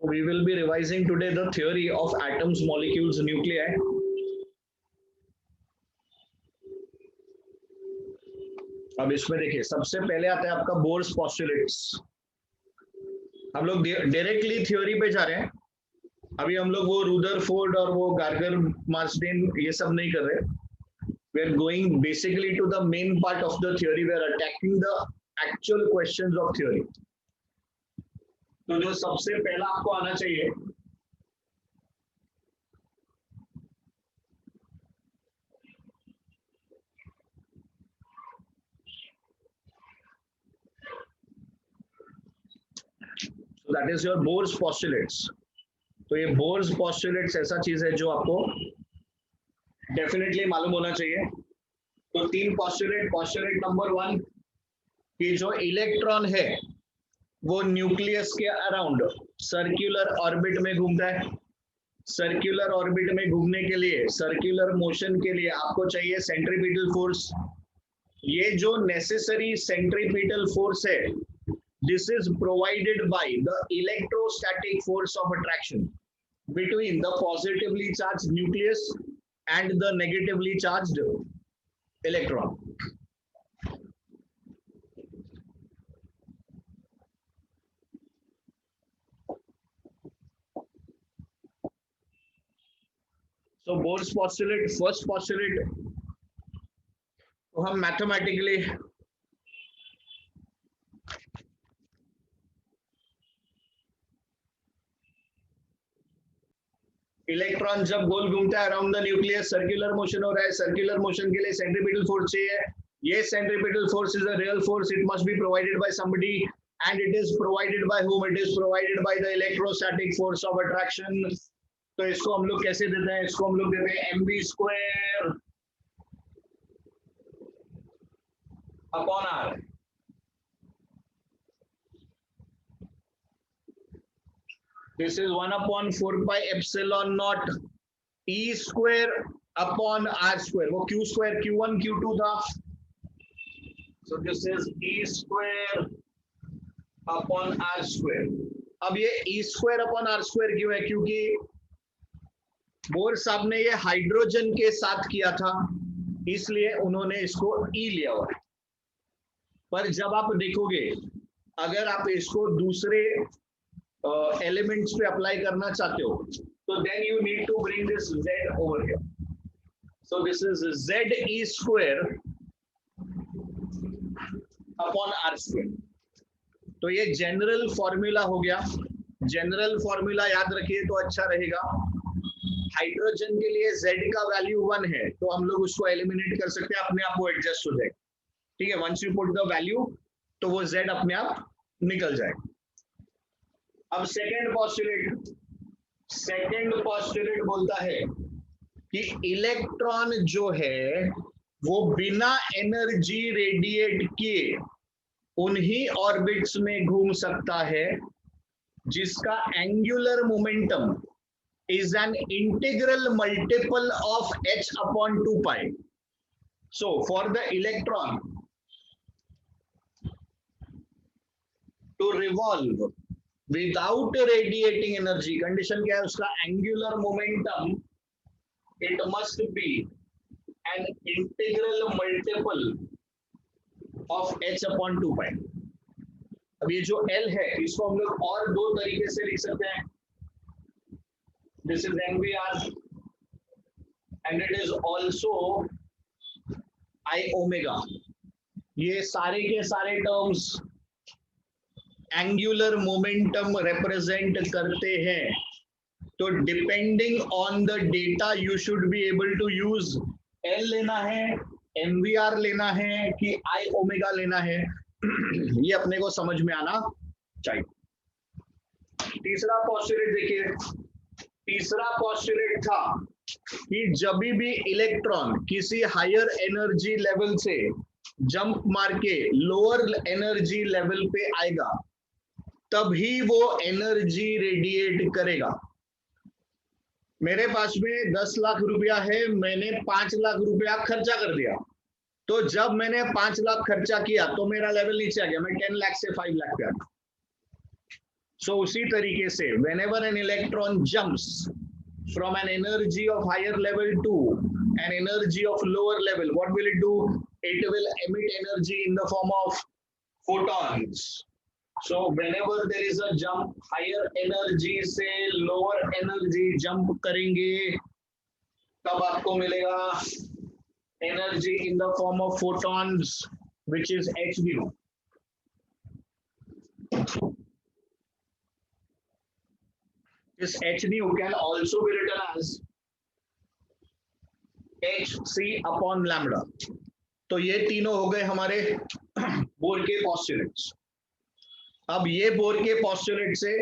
We will be revising today the theory of atoms, molecules, nuclei. अब इसमें देखिए सबसे पहले आता है आपका बोर्स पॉस्टुलेट्स। हम लोग डायरेक्टली थ्योरी पे जा रहे हैं। अभी हम लोग वो रुदरफोर्ड और वो गार्गर मार्सडेन ये सब नहीं कर रहे। We are going basically to the main part of the theory, we are attacking the actual questions of theory. तो जो सबसे पहला आपको आना चाहिए that is your Bohr's postulates. तो ये बोर्स पॉस्टुलेट्स ऐसा चीज है जो आपको डेफिनेटली मालूम होना चाहिए। तो तीन पॉस्टुलेट। पॉस्टुलेट नंबर 1 कि जो इलेक्ट्रॉन है वो न्यूक्लियस के अराउंड सर्कुलर ऑर्बिट में घूमता है। सर्कुलर ऑर्बिट में घूमने के लिए, सर्कुलर मोशन के लिए आपको चाहिए सेंट्रीपिटल फोर्स। ये जो नेसेसरी सेंट्रीपिटल फोर्स है, this is provided by the electrostatic force of attraction between the positively charged nucleus and the negatively charged electron. So Bohr's postulate, first postulate, तो हम mathematically electron जब गोल घूमता है around the nucleus, circular motion हो रहा है। Circular motion के लिए सेंट्रीपिटल फोर्स चाहिए। ये centripetal force is a real force, it must be provided by somebody and it is provided by whom? It is provided by the electrostatic force of attraction. तो इसको हम लोग कैसे देते हैं? इसको हम लोग देते हैं mv² upon r। This is 1/4 pi epsilon naught E square upon R square। वो Q square Q1 Q2 था। So this is E square upon R square। अब ये E square upon R square क्यों है? क्योंकि बोर साहब ने ये हाइड्रोजन के साथ किया था, इसलिए उन्होंने इसको E लिया हुआ है। पर जब आप देखोगे, अगर आप इसको दूसरे एलिमेंट्स पे अप्लाई करना चाहते हो, तो then you need to bring this z over here. So this is ze square upon r square. तो ये जनरल फॉर्मूला हो गया। जनरल फॉर्मूला याद रखिए तो अच्छा रहेगा। हाइड्रोजन के लिए z का वैल्यू 1 है, तो हम लोग उसको एलिमिनेट कर सकते हैं, अपने आप वो एडजस्ट हो जाएगा। ठीक है, once you put the value तो वो z अपने आप निकल जाएगा। अब सेकेंड पॉस्टुलेट बोलता है कि इलेक्ट्रॉन जो है वो बिना एनर्जी रेडिएट किए उन्हीं ऑर्बिट्स में घूम सकता है जिसका angular momentum is an integral multiple of h/2 pi. So for the electron to revolve without radiating energy, condition क्या है उसका? angular momentum, it must be an integral multiple of h/2 pi। अब ये जो L है इसको हम लोग और दो तरीके से लिख सकते हैं। This is mvr and it is also I omega। ये सारे के सारे टर्म्स एंगुलर मोमेंटम रिप्रेजेंट करते हैं। तो depending on the data you should be able to use l लेना है, एमवीआर लेना है कि आई ओमेगा लेना है, ये अपने को समझ में आना चाहिए। तीसरा पॉस्टुलेट देखिए। तीसरा पॉस्टुलेट था कि जब भी इलेक्ट्रॉन किसी हायर एनर्जी लेवल से जंप मार के लोअर एनर्जी लेवल पे आएगा तभी वो एनर्जी रेडिएट करेगा। मेरे पास में 10 लाख रुपया है, मैंने 5 लाख रुपया खर्चा कर दिया, तो जब मैंने 5 लाख खर्चा किया तो मेरा लेवल नीचे आ गया, मैं 10 लाख से 5 लाख पे आ गया। सो उसी तरीके से whenever an electron jumps from an energy of higher level to an energy of lower level, what will it do? It will emit energy in the form of photons. So whenever there is a jump, higher energy से lower energy jump करेंगे, तब आपको मिलेगा energy in the form of photons, which is h nu. This h nu can also be written as hc upon lambda. तो ये तीनों हो गए हमारे बोर के पॉस्टुलेट्स. अब ये बोर के पॉस्टुलेट से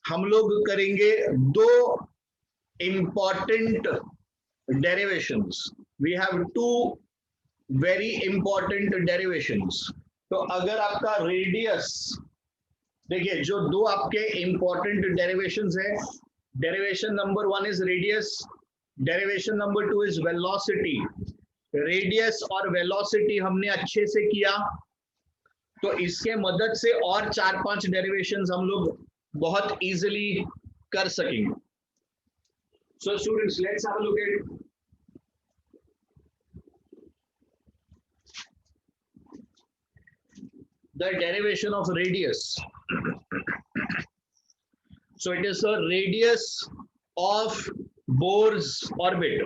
हम लोग करेंगे दो important derivations. We have two very important derivations. तो अगर आपका रेडियस, देखिए जो दो आपके इंपॉर्टेंट डेरिवेशंस है, derivation number 1 is radius, derivation number 2 is velocity. Radius और वेलोसिटी हमने अच्छे से किया, तो इसके मदद से और 4-5 डेरिवेशंस हम लोग बहुत इजीली कर सकेंगे. So students, let's have a look at the derivation of radius. So it is the radius of Bohr's orbit.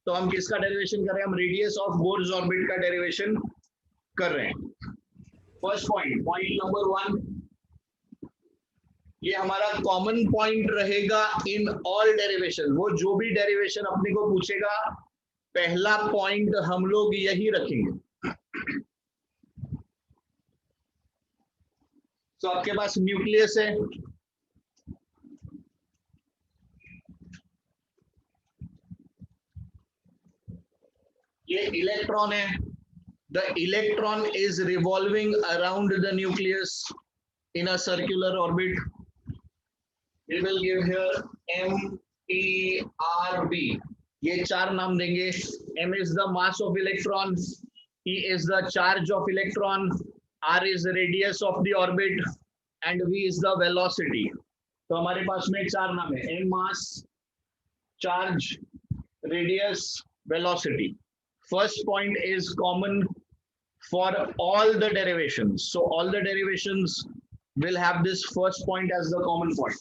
तो हम किसका डेरिवेशन कर रहे हैं? हम रेडियस ऑफ बोर्स ऑर्बिट का डेरिवेशन कर रहे हैं. फर्स्ट पॉइंट, पॉइंट नंबर 1, ये हमारा कॉमन पॉइंट रहेगा इन ऑल डेरिवेशन. वो जो भी डेरिवेशन अपने को पूछेगा, पहला पॉइंट हम लोग यही रखेंगे. तो आपके पास न्यूक्लियस है, ये इलेक्ट्रॉन है. The electron is revolving around the nucleus in a circular orbit. We will give here M, P, R, B. ये चार नाम देंगे. M is the mass of electron, P is the charge of electron, R is the radius of the orbit, and V is the velocity. तो हमारे पास में चार नाम है: M mass, charge, radius, velocity. First point is common for all the derivations. So all the derivations will have this first point as the common point.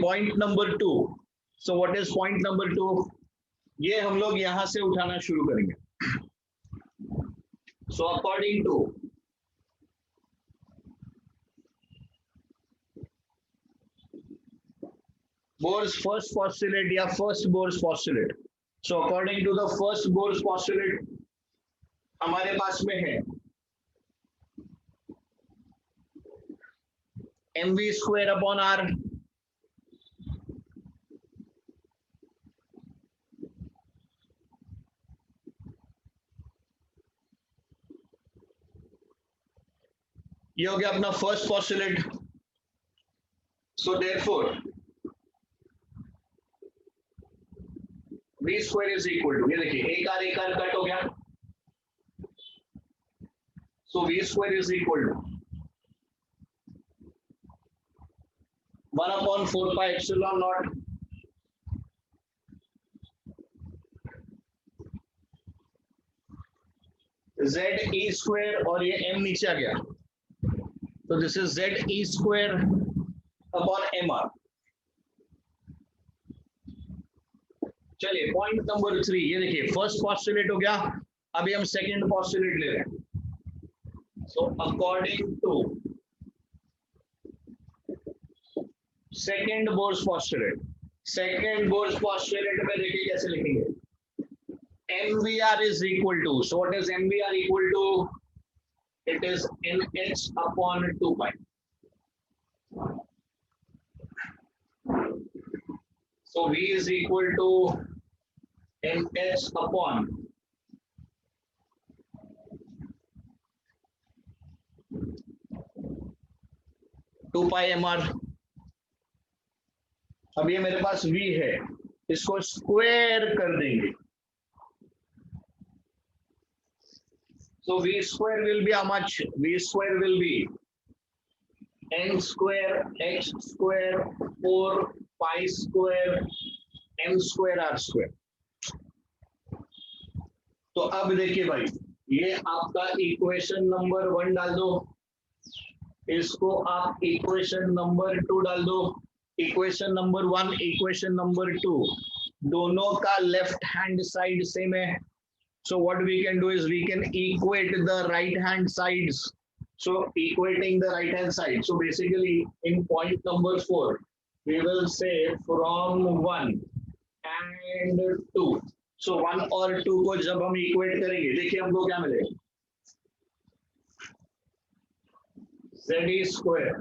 Point number 2. So what is point number 2? ये हम लोग यहां से उठाना शुरू करेंगे. So according to Bohr's first postulate या first Bohr's postulate. So according to the first Bohr's postulate, हमारे पास में है mv square upon r, ये हो गया अपना first postulate. So therefore v square is equal to, ये देखिए एक आर कट हो गया. So v square is equal to 1 upon 4 pi epsilon naught z e square, और ये m नीचे आ गया, तो this is z e square upon mr. चलिए पॉइंट नंबर 3, ये देखिए फर्स्ट पॉस्टुलेट हो गया. अभी हम सेकंड पॉस्टुलेट ले रहे हैं. So according to second Bohr's postulate, second Bohr's postulate में देखिए कैसे लिखेंगे. MVR is equal to, so what is MVR equal to? It is NH upon 2 pi. So V is equal to NH upon 2 pi mr. अब ये मेरे पास V है, इसको square कर देंगे. So v square will be how much? V square will be n square h square 4 pi square m square r square. तो अब देखिए भाई, ये आपका इक्वेशन नंबर 1 डाल दो, इसको आप इक्वेशन नंबर 2 डाल दो, इक्वेशन नंबर 1 इक्वेशन नंबर 2 दोनों का लेफ्ट हैंड साइड सेम है. So what we can do is we can equate the right hand sides. So equating the right hand side. So basically in point number 4, we will say from 1 and 2. So 1 और 2 को जब हम equate करेंगे, देखिए हमको क्या मिलेगा, z square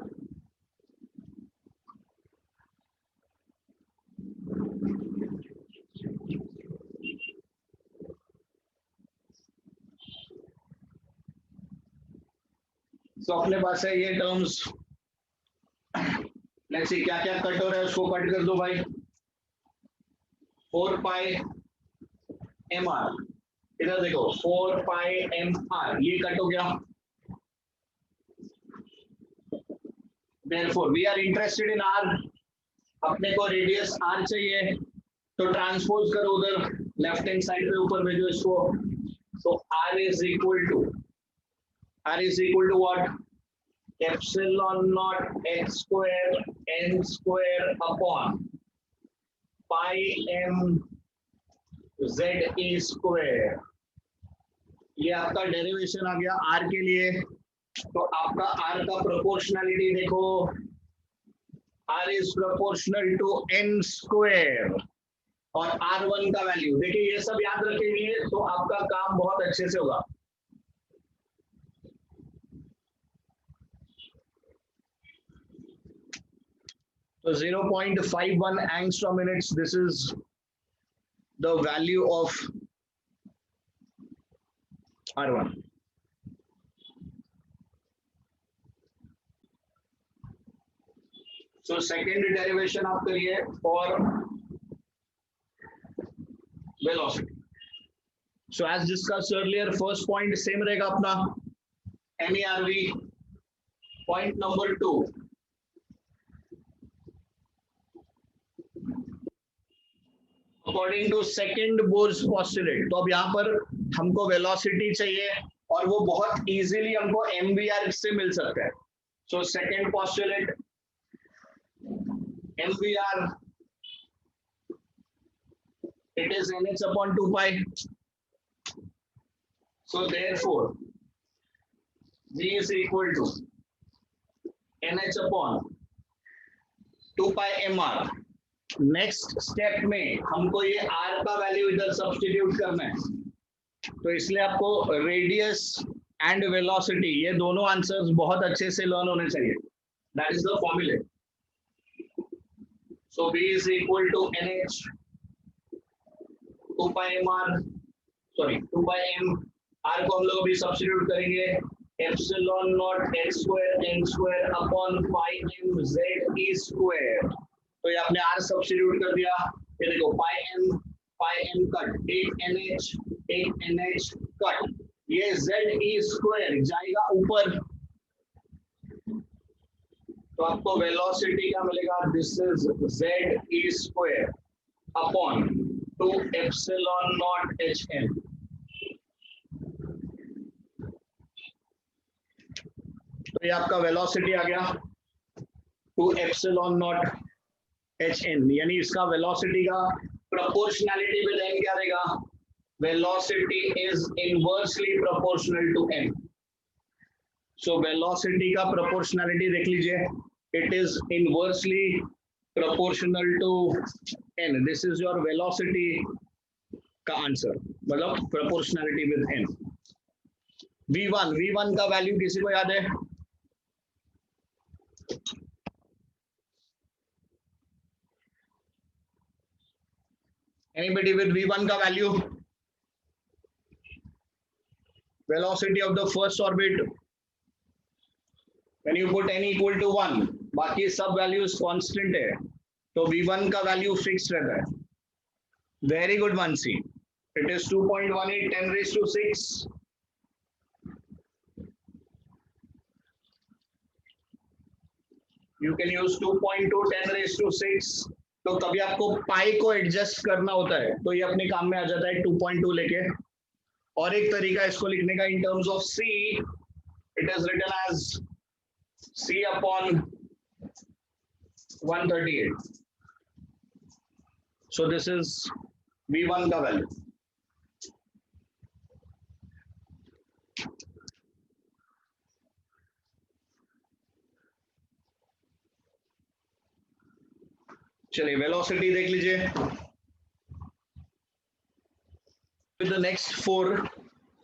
तो अपने पास है ये टर्म्स. लेट्स सी क्या क्या कट हो रहा है, उसको कट कर दो भाई. 4 पाई एम आर, इधर देखो 4 पाई एम आर, ये कट हो गया. Therefore we are interested in r, अपने को रेडियस r चाहिए, तो ट्रांसपोज करो उधर लेफ्ट हैंड साइड पे ऊपर भेजो इसको. तो r is equal to what? Epsilon naught x square n square upon pi m z e square. ये आपका डेरिवेशन आ गया r के लिए. तो आपका r का प्रोपोर्शनलिटी देखो, r is proportional to n square और r1 का वैल्यू देखिए, ये सब याद रखेंगे तो आपका काम बहुत अच्छे से होगा. So 0.51 angstrom units, this is the value of R1. So second derivation आप करिए for velocity. So as discussed earlier, first point same रहेगा अपना MERV. Point number 2, according to second Bohr's postulate. तो अब यहाँ पर हमको वेलोसिटी चाहिए और वो बहुत इजीली हमको एमवीआर से मिल सकता है. So second postulate mvr, it is nh upon 2 pi. So therefore g is equal to nh upon 2 pi mr. Next step में हमको ये r का वैल्यू इधर सब्स्टिट्यूट करना है, तो इसलिए आपको रेडियस एंड वेलोसिटी ये दोनों आंसर्स बहुत अच्छे से लर्न होने चाहिए. That is the formula. So v is equal to nh 2 pi mr, sorry 2 pi m, r को हम लोग अभी सब्स्टिट्यूट करेंगे epsilon not x square n square upon pi m z e square. तो ये आपने r सब्स्टिट्यूट कर दिया, ये देखो pi m cut 8 nh cut, ये z e स्क्वायर जाएगा ऊपर, तो आपको वेलोसिटी क्या मिलेगा, this is z e square upon 2 epsilon not h n. तो ये आपका वेलोसिटी आ गया 2 एप्सिलॉन नॉट hn, यानी इसका वेलोसिटी का प्रोपोर्शनैलिटी विद n क्या रहेगा, velocity is inversely proportional to n. So velocity का प्रोपोर्शनैलिटी देख लीजिए, it is inversely proportional to n. This is your velocity का आंसर, मतलब प्रोपोर्शनैलिटी विद n. v1 का वैल्यू किसी को याद है, anybody with v1 का value, velocity of the first orbit when you put n equal to 1, बाकी सब वैल्यूज कांस्टेंट है, तो v1 का वैल्यू फिक्स रहता है. Very good Mansi, it is 2.18 10 raised to 6. You can use 2.2 10⁶ तो कभी आपको पाई को एडजस्ट करना होता है तो ये अपने काम में आ जाता है 2.2 लेके। और एक तरीका इसको लिखने का in terms of c, it is written as c upon 138। So this is v1 का वैल्यू। चलिए वेलोसिटी देख लीजिए विद द नेक्स्ट 4।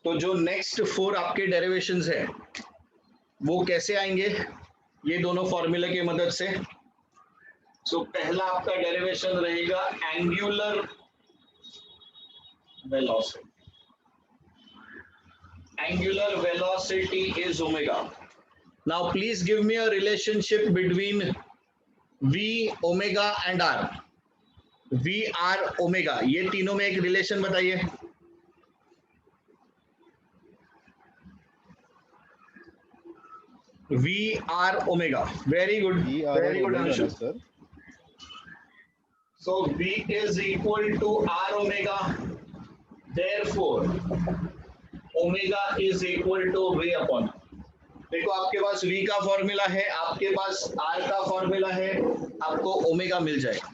तो जो नेक्स्ट 4 आपके डेरिवेशंस है वो कैसे आएंगे, ये दोनों फॉर्मूले की मदद से। सो पहला आपका डेरिवेशन रहेगा angular velocity. Angular velocity is omega. Now please give me a relationship between v, omega and r। v, r, omega, ये तीनों में एक रिलेशन बताइए। v, r, omega, very good, very good answer sir. So v is equal to r omega, therefore omega is equal to v upon। देखो आपके पास v का formula है, आपके पास r का फॉर्मूला है, आपको ओमेगा मिल जाएगा।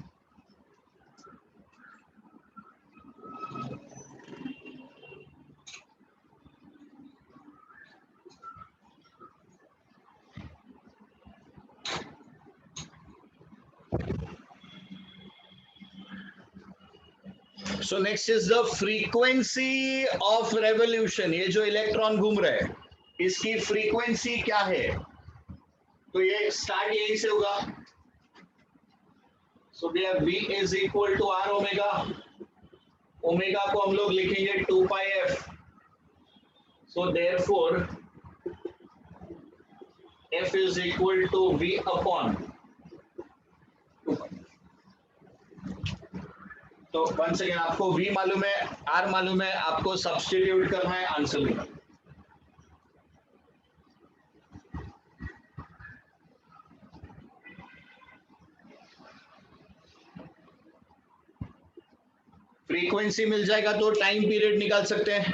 So next is the frequency of revolution. ये जो इलेक्ट्रॉन घूम रहा है इसकी फ्रीक्वेंसी क्या है, तो ये स्टार्ट यहीं से होगा। So v is equal to r omega. Omega को हम लोग लिखेंगे 2 pi f। So therefore f is equal to v upon 2 pi. तो वन सेकेंड, आपको v मालूम है, r मालूम है, आपको सब्स्टिट्यूट करना है, आंसर लिखना। फ्रीक्वेंसी मिल जाएगा तो टाइम पीरियड निकाल सकते हैं।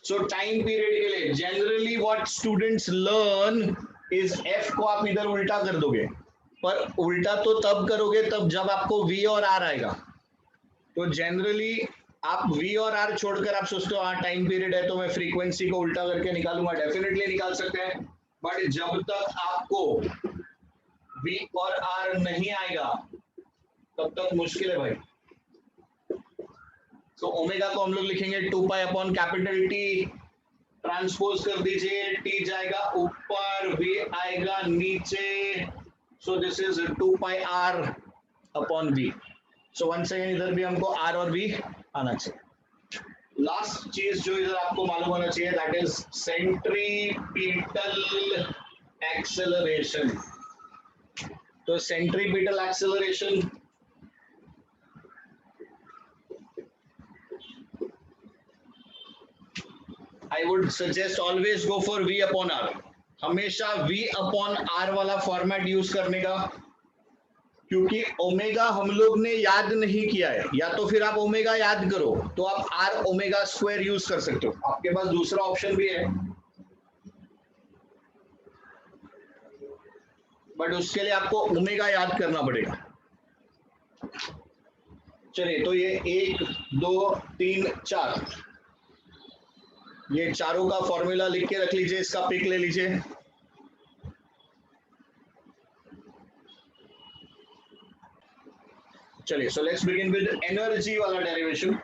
सो टाइम पीरियड के लिए generally what students learn is f को आप इधर उल्टा कर दोगे, पर उल्टा तो तब करोगे तब जब आपको v और r आएगा। तो जनरली आप v और r छोड़कर आप सोचते हो हाँ टाइम पीरियड है तो मैं फ्रीक्वेंसी को उल्टा करके निकालूंगा, डेफिनेटली निकाल सकते हैं। बट जब तक आपको v और r नहीं आएगा तब तक मुश्किल है भाई। तो ओमेगा को हम लोग लिखेंगे 2 pi upon capital T, transpose कर दीजिए, टी जाएगा ऊपर, v आएगा नीचे। सो this is 2 pi r upon v। So one second, इधर भी हमको r और v आना चाहिए। लास्ट चीज जो इधर आपको मालूम होना चाहिए दैट इज सेंट्रीपिटल एक्सेलरेशन। तो centripetal acceleration I would suggest always go for v upon r। हमेशा v upon r वाला फॉर्मेट यूज करने का, क्योंकि ओमेगा हम लोग ने याद नहीं किया है। या तो फिर आप ओमेगा याद करो तो आप r ओमेगा स्क्वायर यूज कर सकते हो, आपके पास दूसरा ऑप्शन भी है, बट उसके लिए आपको ओमेगा याद करना पड़ेगा। चलिए, तो ये 1 2 3 4 ये चारों का फॉर्मूला लिख के रख लीजिए, इसका पिक ले लीजिए। चलिए, so let's begin with energy वाला derivation.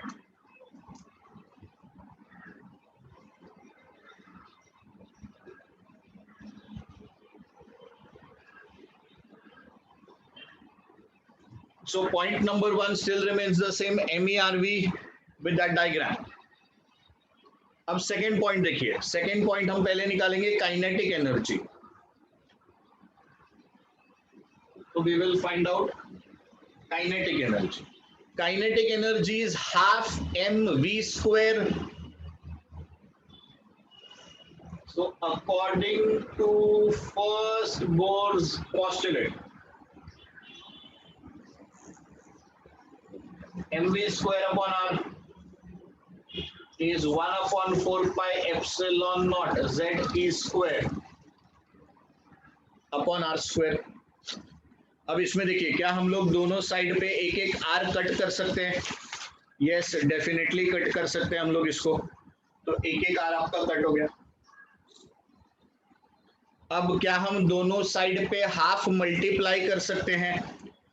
So point number 1 still remains the same, MERV with that diagram. अब सेकेंड पॉइंट देखिए, सेकेंड पॉइंट हम पहले निकालेंगे काइनेटिक एनर्जी। तो we will find out kinetic energy. Kinetic energy is half mv square. So according to first Bohr's postulate, mv square upon r is 1 upon 4 pi epsilon naught z e square upon r square. अब इसमें देखिए, क्या हम लोग दोनों side पे एक एक आर कट कर सकते हैं? यस, डेफिनेटली कट कर सकते हैं हम लोग इसको। तो एक एक आर आपका कट हो गया। अब क्या हम दोनों साइड पे हाफ मल्टीप्लाई कर सकते हैं?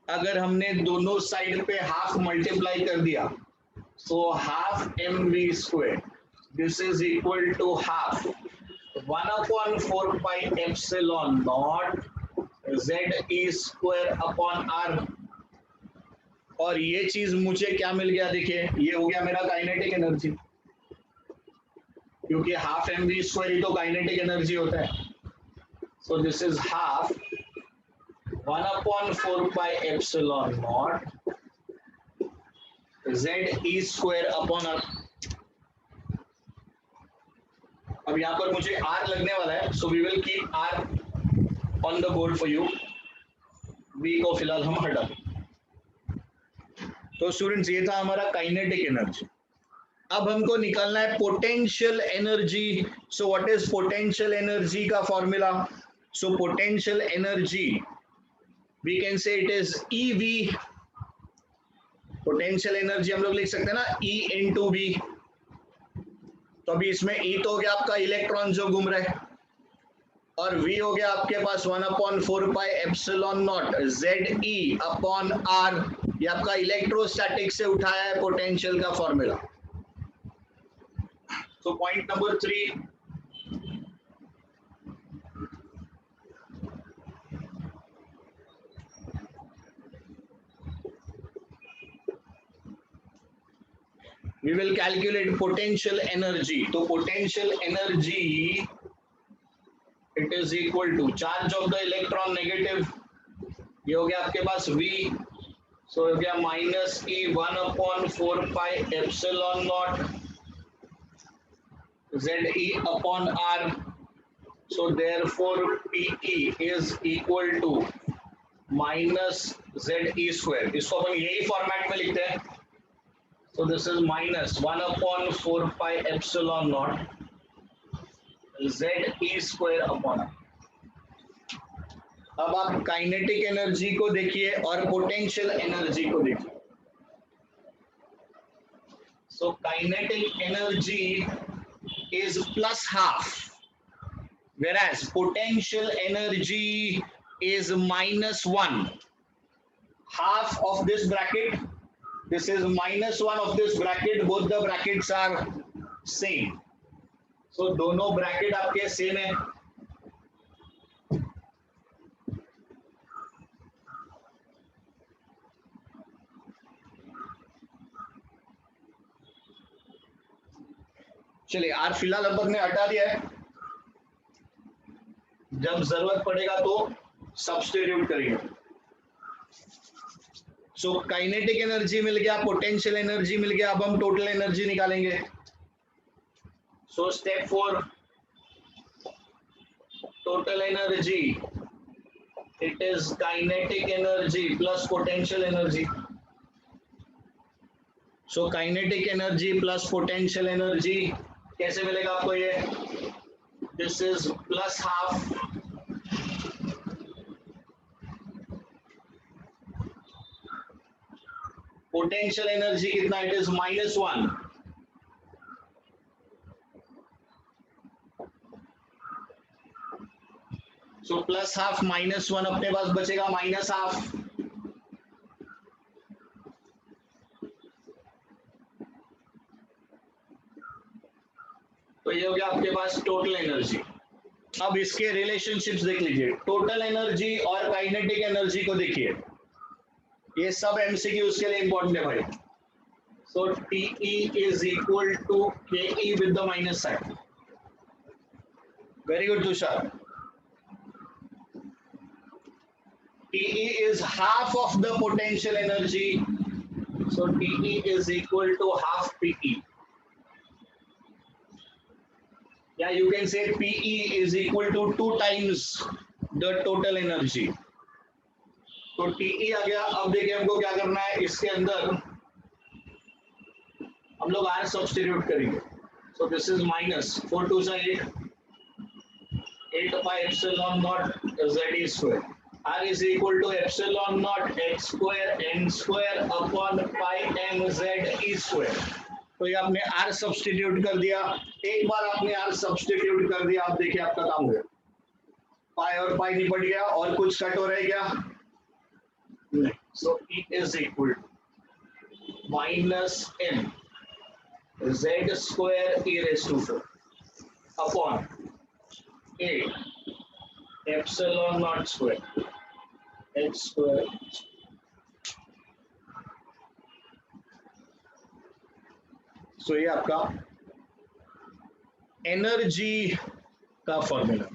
अगर हमने दोनों साइड पे हाफ मल्टीप्लाई कर दिया, so half mv square, this is equal to half 1 upon 4 pi epsilon naught z e square upon r। और ये चीज मुझे क्या मिल गया? देखिए, ये हो गया मेरा काइनेटिक एनर्जी, क्योंकि हाफ mv स्क्वायर ही तो काइनेटिक एनर्जी होता है। सो this is half 1 upon 4 pi epsilon naught z e square upon r। अब यहाँ पर मुझे r लगने वाला है, so we will keep r on the board for you. v को फिलहाल हम हटा दें। तो स्टूडेंट्स, ये था हमारा काइनेटिक एनर्जी। अब हमको निकालना है potential energy. So what is potential energy का formula? So potential energy we can say it is EV। Potential energy हम लोग लिख सकते हैं ना E इंटू वी। तो अभी इसमें E तो हो गया आपका इलेक्ट्रॉन जो घूम रहा है, और V हो गया आपके पास 1 upon 4 pi epsilon not ZE upon R। ये आपका इलेक्ट्रोस्टैटिक से उठाया है पोटेंशियल का formula. So point number 3, we will calculate potential energy. तो potential energy it is equal to charge of the electron negative, ये हो गया आपके पास V, so हो गया minus E 1 upon 4 pi epsilon not ZE upon R। So therefore PE is equal to minus ZE square। इसको अपन यही format में लिखते हैं। So this is minus 1 upon 4 pi epsilon naught ZE square upon R। अब आप kinetic energy को देखिए और पोटेंशियल एनर्जी को देखिए। So kinetic energy is plus half, whereas potential energy is minus 1। Half of this bracket, this is minus 1 of this bracket, both the brackets are same, so दोनों bracket आपके same है। चलिए, are फिलहाल अपन ने हटा दिया है, जब जरूरत पड़ेगा तो सब्स्टिट्यूट करेंगे। सो काइनेटिक एनर्जी मिल गया, पोटेंशियल एनर्जी मिल गया, अब हम टोटल एनर्जी निकालेंगे। So step 4, total energy it is kinetic energy plus potential energy. So kinetic energy plus potential energy कैसे मिलेगा आपको? ये this is plus half potential energy कितना? It is minus 1। So plus half minus 1, अपने पास बचेगा minus half. तो ये हो गया आपके पास टोटल एनर्जी। अब इसके रिलेशनशिप्स देख लीजिए, टोटल एनर्जी और काइनेटिक एनर्जी को देखिए, ये सब एमसीक्यूज के लिए इंपॉर्टेंट है भाई। So TE is equal to KE with the minus sign. Very good Tushar. TE is half of the potential energy, so TE is equal to half PE। या you can say PE is equal to 2 times the total energy. तो TE आ गया। अब देखिए हमको क्या करना है, इसके अंदर हम लोग R सब्स्टिट्यूट करेंगे। सो दिस इज माइनस 4 2 से 8 pi epsilon not ZE square. R is equal to epsilon naught x square n square upon pi m z e square। तो ये आपने R सब्स्टिट्यूट कर दिया। एक बार आपने R सब्स्टिट्यूट कर दिया, आप देखिए आपका काम हो गया, पाई और पाई निपट गया, और कुछ कट हो रहा है क्या? सो E is equal to minus m z square e raised to 4 upon 8 epsilon naught square x square। सो ये आपका एनर्जी का फॉर्मूला।